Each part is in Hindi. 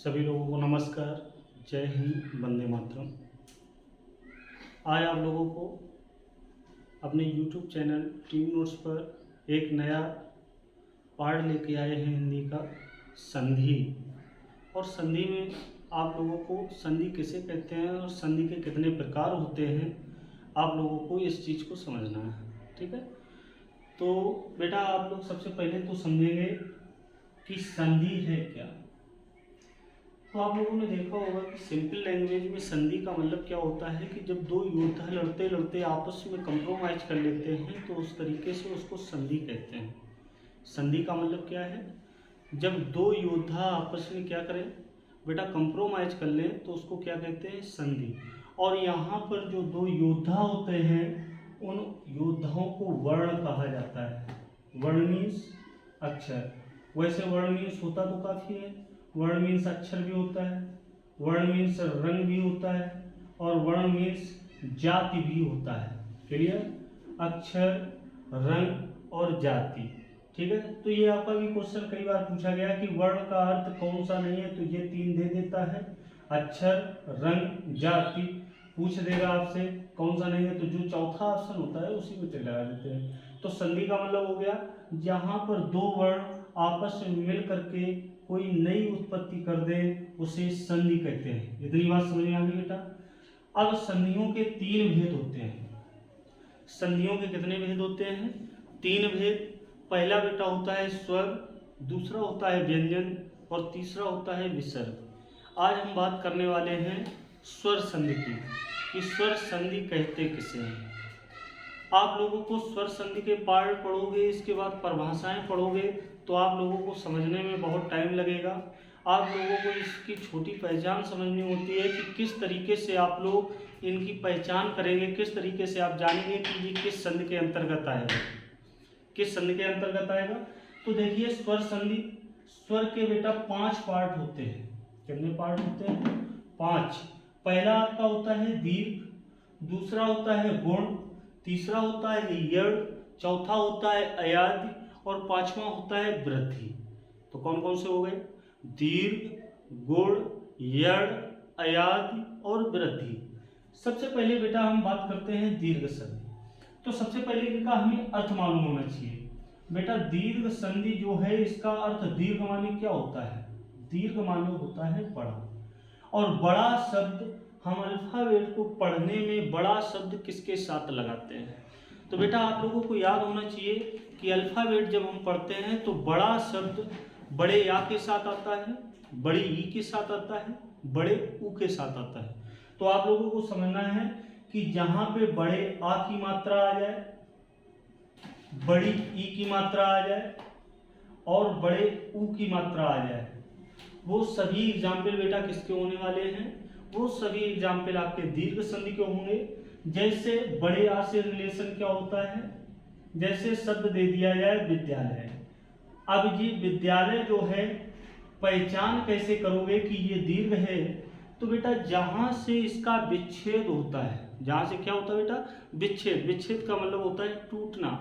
सभी लोगों को नमस्कार। जय हिंद, वंदे मातरम। आज आप लोगों को अपने YouTube चैनल टीम नोट्स पर एक नया पार्ट लेके आए हैं हिंदी का, संधि। और संधि में आप लोगों को संधि किसे कहते हैं और संधि के कितने प्रकार होते हैं, आप लोगों को इस चीज़ को समझना है। ठीक है, तो बेटा आप लोग सबसे पहले तो समझेंगे कि संधि है क्या। तो आप लोगों ने देखा होगा कि सिंपल लैंग्वेज में संधि का मतलब क्या होता है कि जब दो योद्धा लड़ते लड़ते आपस में कंप्रोमाइज कर लेते हैं तो उस तरीके से उसको संधि कहते हैं। संधि का मतलब क्या है, जब दो योद्धा आपस में क्या करें बेटा, कंप्रोमाइज कर लें तो उसको क्या कहते हैं, संधि। और यहाँ पर जो दो योद्धा होते हैं उन योद्धाओं को वर्ण कहा जाता है। वर्ण मीन्स अक्षर। वैसे वर्ण मीन्स होता तो काफ़ी है, वर्ण मीन्स अक्षर भी होता है, वर्ण मीन्स रंग भी होता है, और वर्ण मीन्स जाति भी होता है। क्लियर, अक्षर, रंग और जाति। ठीक है, तो ये आपका भी क्वेश्चन कई बार पूछा गया कि वर्ण का अर्थ कौन सा नहीं है, तो ये तीन दे देता है, अक्षर, रंग, जाति। पूछ देगा आपसे कौन सा नहीं है, तो जो चौथा ऑप्शन होता है उसी में टिक लगा देते हैं। तो संधि का मतलब हो गया जहाँ पर दो वर्ण आपस में मिल करके कोई नई उत्पत्ति कर दे उसे संधि कहते हैं। इतनी बात समझ में आ गई बेटा। अब संधियों के तीन भेद होते हैं। संधियों के कितने भेद होते हैं, तीन भेद। पहला बेटा होता है स्वर, दूसरा होता है व्यंजन और तीसरा होता है विसर्ग। आज हम बात करने वाले हैं स्वर संधि की, कि स्वर संधि कहते किसे हैं। आप लोगों को स्वर संधि के पार्ट पढ़ोगे, इसके बाद परिभाषाएं पढ़ोगे, तो आप लोगों को समझने में बहुत टाइम लगेगा। आप लोगों को इसकी छोटी पहचान समझनी होती है कि किस तरीके से आप लोग इनकी पहचान करेंगे, किस तरीके से आप जानेंगे कि ये किस संधि के अंतर्गत आएगा, किस संधि के अंतर्गत आएगा। तो देखिए स्वर संधि, स्वर के बेटा 5 पार्ट होते हैं। कितने पार्ट होते हैं, 5। पहला आपका होता है दीर्घ, दूसरा होता है गुण, तीसरा होता है यड़, चौथा होता है अयादि और पांचवा होता है वृद्धि। तो कौन कौन से हो गए, दीर्घ, गुण, यड़, अयादि और वृद्धि। सबसे पहले बेटा हम बात करते हैं दीर्घ संधि। तो सबसे पहले इनका हमें अर्थ मालूम होना चाहिए। बेटा दीर्घ संधि जो है इसका अर्थ दीर्घ माने क्या होता है, दीर्घ माने होता है बड़ा। और बड़ा शब्द हम अल्फाबेट को पढ़ने में बड़ा शब्द किसके साथ लगाते हैं, तो बेटा आप लोगों को याद होना चाहिए कि अल्फाबेट जब हम पढ़ते हैं तो बड़ा शब्द बड़े या के साथ आता है, बड़ी ई के साथ आता है, बड़े ऊ के साथ आता है। तो आप लोगों को समझना है कि जहां पे बड़े आ की मात्रा आ जाए, बड़ी ई की मात्रा आ जाए और बड़े ऊ की मात्रा आ जाए, वो सभी एग्जाम्पल बेटा किसके होने वाले हैं, वो सभी एग्जाम्पल आपके दीर्घ संधि के होंगे। जैसे बड़े आ से रिलेशन क्या होता है, जैसे शब्द दे दिया जाए विद्यालय। अब ये विद्यालय जो है पहचान कैसे करोगे कि ये दीर्घ है, तो बेटा जहां से इसका विच्छेद होता है, जहां से क्या होता है बेटा, विच्छेद। विच्छेद का मतलब होता है टूटना।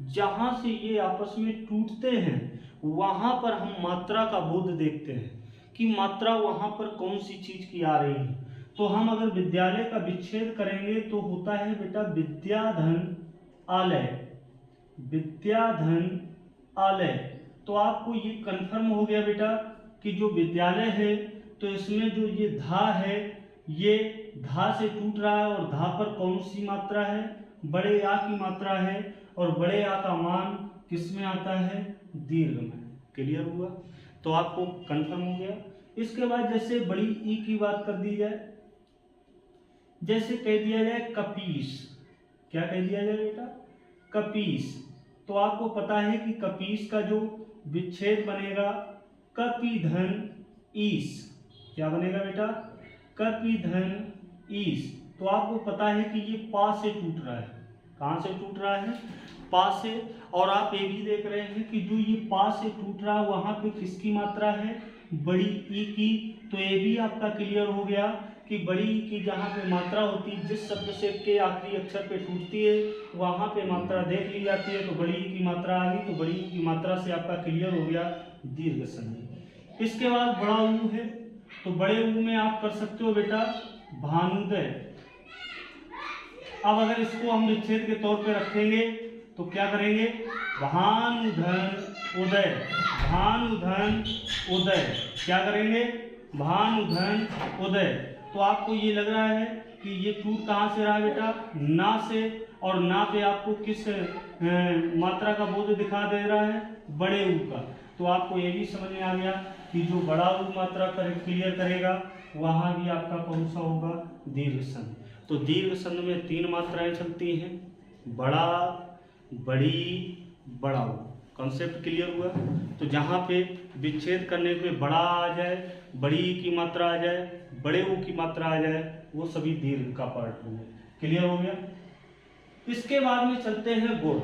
जहां से ये आपस में टूटते हैं वहां पर हम मात्रा का बोध देखते हैं कि मात्रा वहां पर कौन सी चीज की आ रही है। तो हम अगर विद्यालय का विच्छेद करेंगे तो होता है बेटा विद्याधन आलय, विद्याधन आलय। तो आपको ये कंफर्म हो गया बेटा कि जो विद्यालय है तो इसमें जो ये धा है ये धा से टूट रहा है, और धा पर कौन सी मात्रा है, बड़े आ की मात्रा है, और बड़े आ का मान किस में आता है, दीर्घ में। क्लियर हुआ, तो आपको कंफर्म हो गया। इसके बाद जैसे बड़ी ई की बात कर दी जाए, जैसे कह दिया जाए कपीस, क्या कह दिया जाए बेटा, कपीस। तो आपको पता है कि कपीस का जो विच्छेद बनेगा कपीधन ईस, क्या बनेगा बेटा, कपीधन ईस। तो आपको पता है कि ये पा से टूट रहा है, कहां से टूट रहा है, पा से। और आप ये भी देख रहे हैं कि जो ये पा से टूट रहा है वहां पे किसकी मात्रा है, बड़ी ई की। तो ये भी आपका क्लियर हो गया कि बड़ी ई की जहाँ पे मात्रा होती है, जिस शब्द से के आखिरी अक्षर पे टूटती है वहां पे मात्रा देख ली जाती है। तो बड़ी ई की मात्रा आ गई, तो बड़ी ई की मात्रा से आपका क्लियर हो गया दीर्घ संधि। इसके बाद बड़ा ऊ है, तो बड़े ऊ में आप कर सकते हो बेटा भानुदय। अब अगर इसको हम विच्छेद के तौर पे रखेंगे तो क्या करेंगे, भानुधन उदय, भानुधन उदय, क्या करेंगे, भानुधन उदय। तो आपको ये लग रहा है कि ये टूट कहाँ से रहा है बेटा, ना से, और ना पे आपको किस मात्रा का बोध दिखा दे रहा है, बड़े ऊ का। तो आपको ये भी समझ में आ गया कि जो बड़ा ऊ मात्रा क्लियर करेगा वहाँ भी आपका कौन सा होगा, दीर्घ संधि। तो दीर्घ संधि में 3 मात्राएं चलती हैं, बड़ा, बड़ी, बड़ा ऊ। कॉन्सेप्ट क्लियर हुआ। तो जहाँ पे विच्छेद करने पे बड़ा आ जाए, बड़ी की मात्रा आ जाए, बड़े ऊ की मात्रा आ जाए, वो सभी दीर्घ का पार्ट हो गया। क्लियर हो गया। इसके बाद में चलते हैं गुण।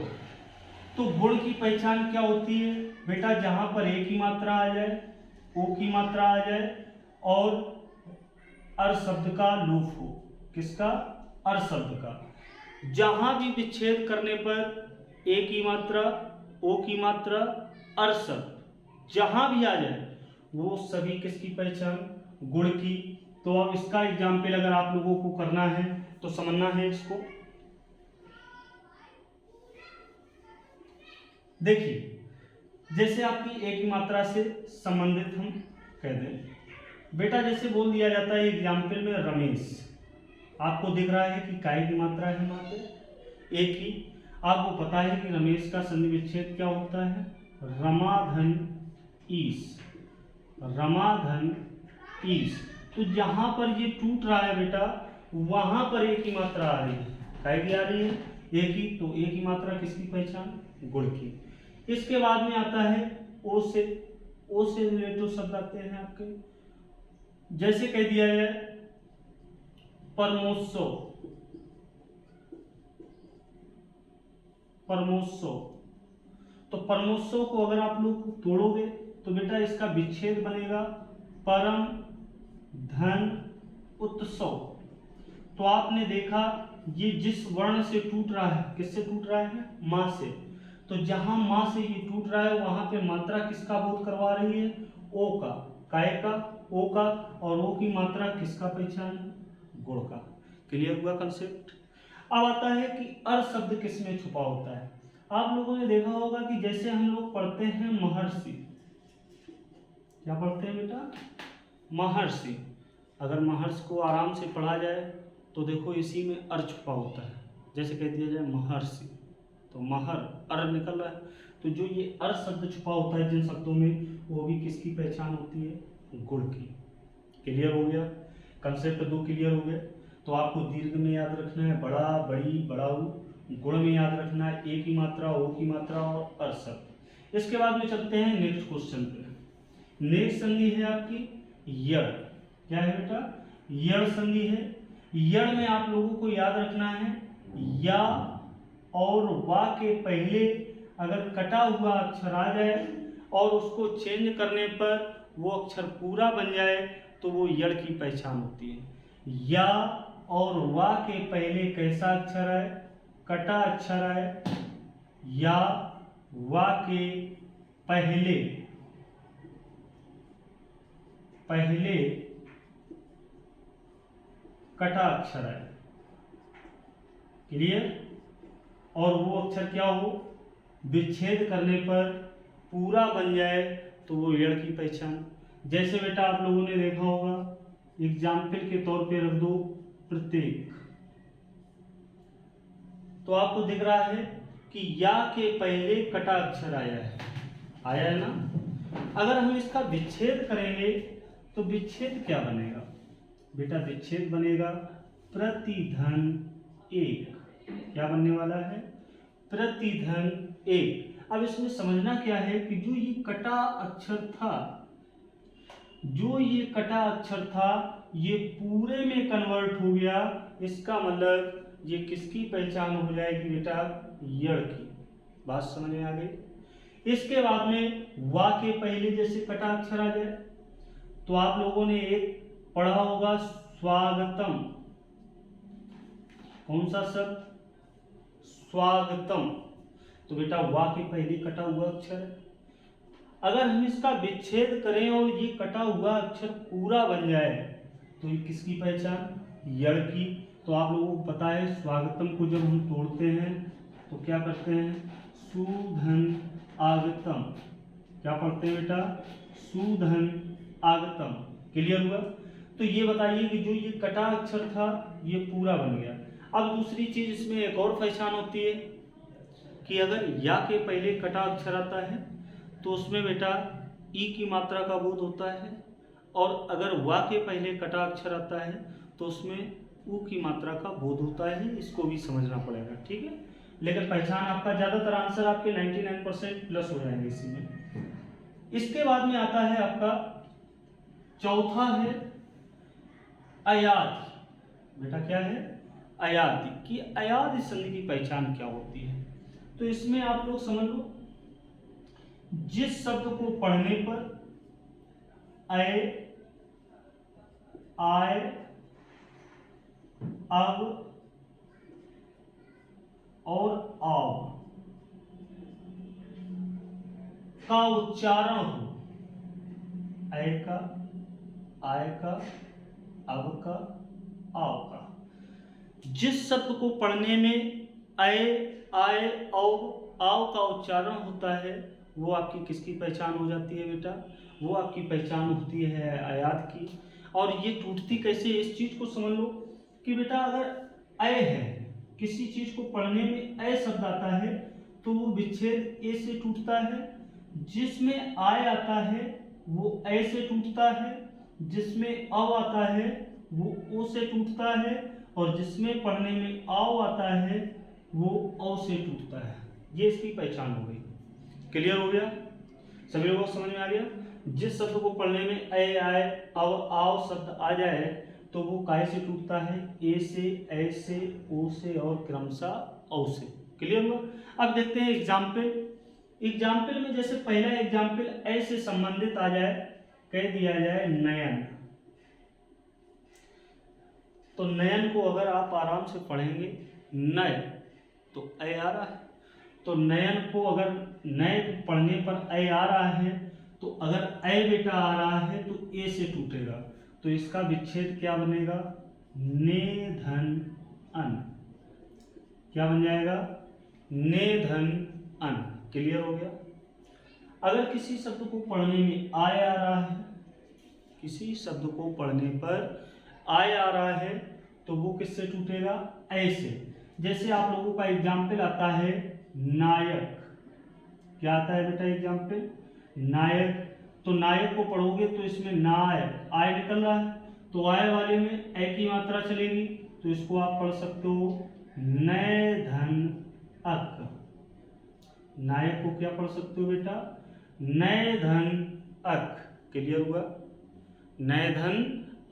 तो गुण की पहचान क्या होती है बेटा, जहां पर ए की मात्रा आ जाए, ओ की मात्रा आ जाए और अर शब्द का लोप हो। किसका, अर शब्द का। जहां भी विच्छेद करने पर ए की मात्रा, ओ की मात्रा, अर शब्द जहां भी आ जाए वो सभी किसकी पहचान, गुण की। तो अब इसका एग्जाम्पल अगर आप लोगों को करना है तो समझना है इसको। देखिए, जैसे आपकी ए की मात्रा से संबंधित हम कह दें बेटा, जैसे बोल दिया जाता है एग्जाम्पल में रमेश, आपको दिख रहा है कि काय की मात्रा है वहां पे, ए की। आपको पता है कि रमेश का संधि विच्छेद क्या होता है, रमाधन ईस, रमाधन ईस। तो जहां पर ये टूट रहा है बेटा वहां पर ए की मात्रा आ रही है, काय की आ रही है, ए की। तो ए की मात्रा किसकी पहचान, गुण की। इसके बाद में आता है ओ से, ओ से रिलेटिव शब्द आते हैं आपके, जैसे कह दिया है परमोत्सव, परमोत्सव। तो परमोत्सव को अगर आप लोग तोड़ोगे तो बेटा इसका विच्छेद बनेगा परम धन उत्सव। तो आपने देखा ये जिस वर्ण से टूट रहा है, किससे टूट रहा है, मां से। तो जहां मां से ये टूट रहा है वहां पे मात्रा किसका बोध करवा रही है, ओ का, काय का, ओ का, और ओ की मात्रा किसका पहचान, गुण का। क्लियर हुआ कंसेप्ट। अब आता है कि अर शब्द किसमें छुपा होता है। आप लोगों ने देखा होगा कि जैसे हम लोग पढ़ते हैं महर्षि, क्या पढ़ते हैं बेटा, महर्षि। अगर महर्षि को आराम से पढ़ा जाए तो देखो इसी में अर छुपा होता है। जैसे कह दिया जाए महर्षि, तो महर, अर निकल रहा है। तो जो ये अर शब्द छुपा होता है जिन शब्दों में, वो भी किसकी पहचान होती है, गुण की। क्लियर हो गया, कंसेप्ट 2 क्लियर हो गए। तो आपको दीर्घ में याद रखना है बड़ा, बड़ी, बड़ाऊ। गुण में याद रखना है ए की मात्रा, ओ की मात्रा और अर शब्द। इसके बाद में चलते हैं नेक्स्ट क्वेश्चन पे। नेक्स्ट संधि है आपकी यड़। क्या है बेटा, यड़ संधि है। यड़ में आप लोगों को याद रखना है या और वा के पहले अगर कटा हुआ अक्षर आ जाए और उसको चेंज करने पर वो अक्षर पूरा बन जाए तो वो यड़ की पहचान होती है। या और वा के पहले कैसा अक्षर है, कटा अक्षर है, या वा के पहले कटा अक्षर है। क्लियर। और वो अक्षर क्या हो, विच्छेद करने पर पूरा बन जाए तो वो यड़ की पहचान। जैसे बेटा आप लोगों ने देखा होगा, एग्जाम्पल के तौर पे रख दो प्रत्येक। तो आपको दिख रहा है कि या के पहले कटा अक्षर आया है ना। अगर हम इसका विच्छेद करेंगे तो विच्छेद क्या बनेगा बेटा, विच्छेद बनेगा प्रतिधन एक। क्या बनने वाला है, प्रतिधन एक। अब इसमें समझना क्या है कि जो ये कटा अक्षर था, जो ये कटा अक्षर था ये पूरे में कन्वर्ट हो गया। इसका मतलब ये किसकी पहचान हो जाएगी बेटा, यड़ की। बात समझ में आ गई। इसके बाद में वा के पहले जैसे कटा अक्षर आ जाए तो आप लोगों ने एक पढ़ा होगा स्वागतम। कौन सा शब्द, स्वागतम। तो बेटा वा के पहले कटा हुआ अक्षर है, अगर हम इसका विच्छेद करें और ये कटा हुआ अक्षर पूरा बन जाए तो ये किसकी पहचान? यड़ की। तो आप लोगों को पता है स्वागतम को जब हम तोड़ते हैं तो क्या करते हैं? सुधन आगतम। क्या पढ़ते हैं बेटा? सुधन आगतम। क्लियर हुआ? तो ये बताइए कि जो ये कटा अक्षर था ये पूरा बन गया। अब दूसरी चीज इसमें एक और पहचान होती है कि अगर या के पहले कटा अक्षर आता है तो उसमें बेटा ई की मात्रा का बोध होता है, और अगर वा के पहले कटा अक्षर आता है तो उसमें ऊ की मात्रा का बोध होता है। इसको भी समझना पड़ेगा, ठीक है। लेकिन पहचान आपका ज़्यादातर आंसर आपके 99% प्लस हो जाएंगे इसी में। इसके बाद में आता है आपका चौथा है अयादि। बेटा क्या है? अयादि। कि अयादि संधि की पहचान क्या होती है? तो इसमें आप लोग समझ लो, जिस शब्द को पढ़ने पर अय, आय, अब और आव का उच्चारण हो, अय का, आय का, अब का, आव का, जिस शब्द को पढ़ने में अय, आय और आव का उच्चारण होता है वो आपकी किसकी पहचान हो जाती है बेटा? वो आपकी पहचान होती है अयाद की। और ये टूटती कैसे? इस चीज को समझ लो कि बेटा अगर अय है, किसी चीज को पढ़ने में अय शब्द आता है तो वो विच्छेद ए से टूटता है, जिसमें आय आता है वो अय से टूटता है, जिसमें अव आता है वो ओ से टूटता है, और जिसमें पढ़ने में आव आता है वो औ से टूटता है। ये इसकी पहचान हो गई। क्लियर हो गया? सभी लोगों को समझ में आ गया? जिस शब्द को पढ़ने में अय, आय, अव, आव शब्द आ जाए तो वो काय से टूटता है? ए से, ऐ से, ओ से और क्रमशः औ से। क्लियर हुआ? अब देखते हैं एग्जाम्पल में जैसे पहला एग्जाम्पल ऐ से संबंधित आ जाए, कह दिया जाए नयन। तो नयन को अगर आप आराम से पढ़ेंगे नय तो ऐ आ रहा है, तो नयन को अगर नय पढ़ने पर ऐ आ रहा है तो अगर ऐ बेटा आ रहा है तो ए से टूटेगा, तो इसका विच्छेद क्या बनेगा? ने धन अन। क्या बन जाएगा? ने धन अन। क्लियर हो गया? अगर किसी शब्द को पढ़ने में आय आ रहा है, किसी शब्द को पढ़ने पर आय आ रहा है तो वो किससे टूटेगा? ऐ से। जैसे आप लोगों का एग्जाम्पल आता है नायक। क्या आता है बेटा एग्जाम्पल? नायक। तो नायक को पढ़ोगे तो इसमें नाय, आय निकल रहा है, तो आय वाले में ए की मात्रा चलेगी, तो इसको आप पढ़ सकते हो नय धन अक। नायक को क्या पढ़ सकते हो बेटा? नय धन अक। क्लियर हुआ? नय धन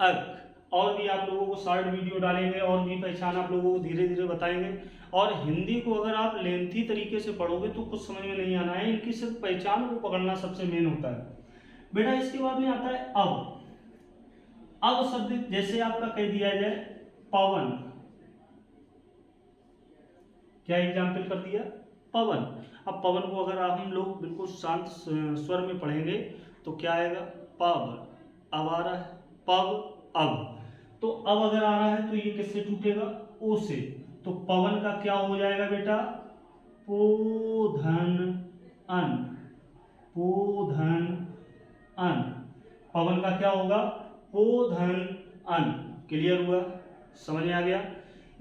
अक। और भी आप लोगों को शॉर्ट वीडियो डालेंगे और भी पहचान आप लोगों को धीरे धीरे बताएंगे। और हिंदी को अगर आप लेंथी तरीके से पढ़ोगे तो कुछ समझ में नहीं आना है, इनकी सिर्फ पहचान को पकड़ना सबसे मेन होता है बेटा। इसके बाद में आता है अब शब्द जैसे आपका कह दिया जाए पवन। क्या एग्जाम्पल कर दिया? पवन। अब पवन को अगर हम लोग बिल्कुल शांत स्वर में पढ़ेंगे तो क्या आएगा? पव। अब आ रहा है पव अब, तो अब अगर आ रहा है तो ये किससे टूटेगा? ओ से। तो पवन का क्या हो जाएगा बेटा? पोधन अन। पोधन अन। पवन का क्या होगा? पोधन अन। क्लियर हुआ? समझ में आ गया?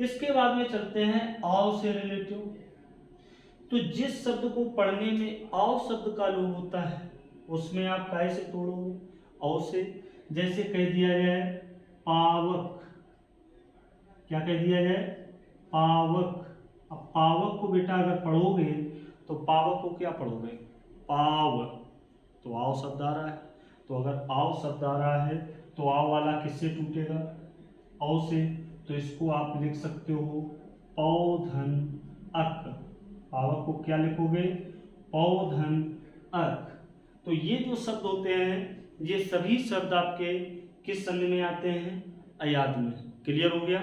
इसके बाद में चलते हैं आव से रिलेटिव। तो जिस शब्द को पढ़ने में आव शब्द का लोप होता है उसमें आप काय से तोड़ोगे? औ से। जैसे कह दिया जाए पावक। क्या कह दिया जाए? पावक। अब पावक को बेटा अगर पढ़ोगे तो पावक को क्या पढ़ोगे? पाव। तो आव शब्द आ रहा है, तो अगर आव शब्द आ रहा है तो आव वाला किससे टूटेगा? औ से। तो इसको आप लिख सकते हो पौधन अक। पावक को क्या लिखोगे? पौधन अक। तो ये जो शब्द होते हैं ये सभी शब्द आपके किस संधि में आते हैं? अयाद में। क्लियर हो गया?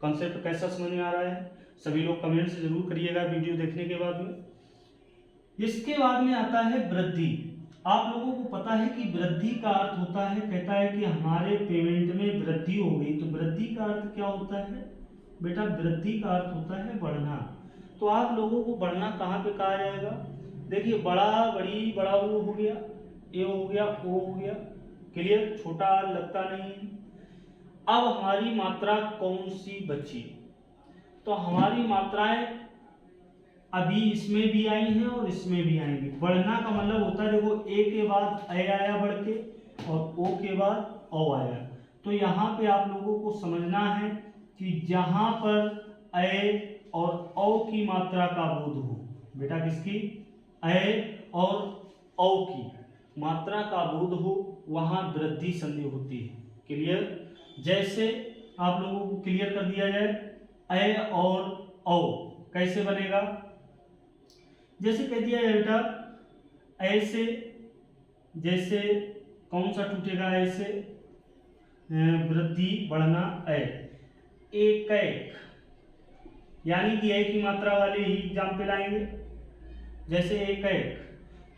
कॉन्सेप्ट कैसा समझ में आ रहा है? सभी लोग कमेंट से जरूर करिएगा वीडियो देखने के बाद में। इसके बाद में आता है वृद्धि। आप लोगों को पता है कि वृद्धि का अर्थ होता है, कहता है कि हमारे पेमेंट में वृद्धि हो गई। तो वृद्धि का अर्थ क्या होता है बेटा? वृद्धि का अर्थ होता है बढ़ना। तो आप लोगों को बढ़ना कहाँ पे कहा जाएगा? देखिए, बड़ा बड़ी बड़ा वो हो गया, ए हो गया, ओ हो गया, क्लियर, छोटा लगता नहीं है। अब हमारी मात्रा कौन सी बची? तो हमारी मात्राएं अभी इसमें भी आई हैं और इसमें भी आएंगी। बढ़ना का मतलब होता है, देखो, ए के बाद ए आया बढ़ के और ओ के बाद ओ आया। तो यहाँ पे आप लोगों को समझना है कि जहाँ पर ए और ओ की मात्रा का बोध हो, बेटा किसकी? ए और ओ की मात्रा का बोध हो, वहाँ वृद्धि संधि होती है। क्लियर? जैसे आप लोगों को क्लियर कर दिया जाए, ए और ओ कैसे बनेगा? जैसे कह दिया है बेटा, ऐसे, जैसे कौन सा टूटेगा? ऐसे वृद्धि बढ़ना एक एक, यानी कि एक ही मात्रा वाले ही एग्जाम्पल आएंगे। जैसे एक एक,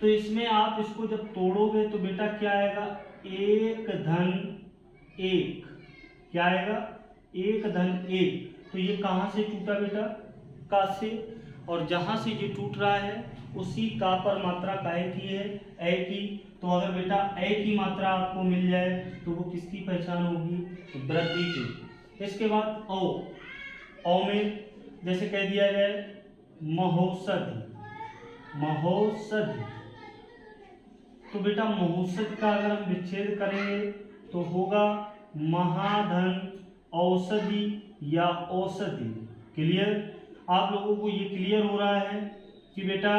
तो इसमें आप इसको जब तोड़ोगे तो बेटा क्या आएगा? एक धन एक। क्या आएगा? एक धन एक। तो ये कहाँ से टूटा बेटा? का से। और जहाँ से ये टूट रहा है उसी का पर मात्रा काय की है? ए की। तो अगर बेटा ए की मात्रा आपको मिल जाए तो वो किसकी पहचान होगी? वृद्धि की। इसके बाद ओ, ओ में जैसे कह दिया जाए महोषधि, महोषधि। तो बेटा महोषधि का अगर हम विच्छेद करेंगे तो होगा महाधन औषधि या औषधि। क्लियर? आप लोगों को ये क्लियर हो रहा है कि बेटा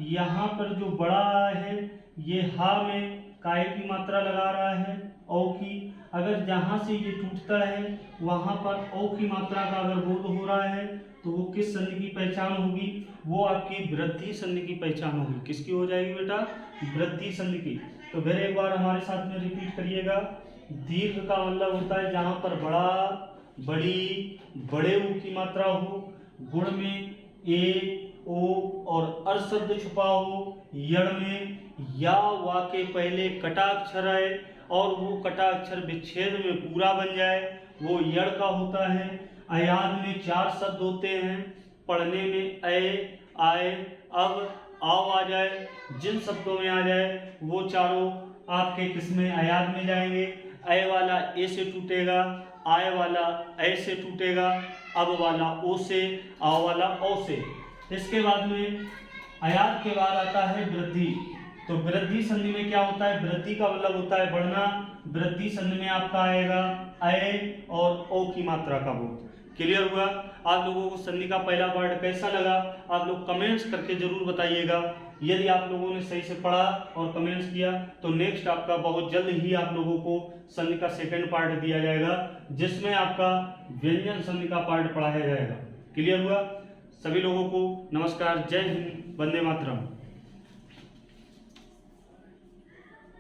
यहाँ पर जो बड़ा है ये हा में काय की मात्रा लगा रहा है, औ की। अगर जहाँ से ये टूटता है वहाँ पर औ की मात्रा का अगर बोध हो रहा है तो वो किस संधि की पहचान होगी? वो आपकी वृद्धि संधि की पहचान होगी। किसकी हो जाएगी बेटा? वृद्धि संधि की। तो फिर एक बार हमारे साथ में रिपीट करिएगा। दीर्घ का मतलब होता है जहाँ पर बड़ा, बड़ी, बड़े ऊ की मात्रा हो, गुण में ए, ओ और अर शब्द छुपा हो, यण में या वा के पहले कटाक्षर है और वो कटाक्षर विच्छेद में पूरा बन जाए, वो यण का होता है। अयाद में 4 शब्द होते हैं, पढ़ने में ए, आए, अब, आओ आ जाए। जिन शब्दों में आ जाए वो चारों आपके किसमें? अयाद में जाएंगे। ए वाला ए से टूटेगा, आय वाला ए से टूटेगा, अब वाला ओ से, आओ वाला ओ से। इसके बाद में अयाद के बाद आता है वृद्धि। तो वृद्धि संधि में क्या होता है? वृद्धि का मतलब होता है बढ़ना। वृद्धि संधि में आपका आएगा ए और ओ की मात्रा का बोध। क्लियर हुआ? आप लोगों को संधि का पहला पार्ट कैसा लगा आप लोग कमेंट्स करके जरूर बताइएगा। यदि आप लोगों ने सही से पढ़ा और कमेंट्स किया तो नेक्स्ट आपका बहुत जल्द ही आप लोगों को संधि का सेकंड पार्ट दिया जाएगा, जिसमें आपका व्यंजन संधि का पार्ट पढ़ाया जाएगा। क्लियर हुआ? सभी लोगों को नमस्कार, जय हिंद, वंदे मातरम।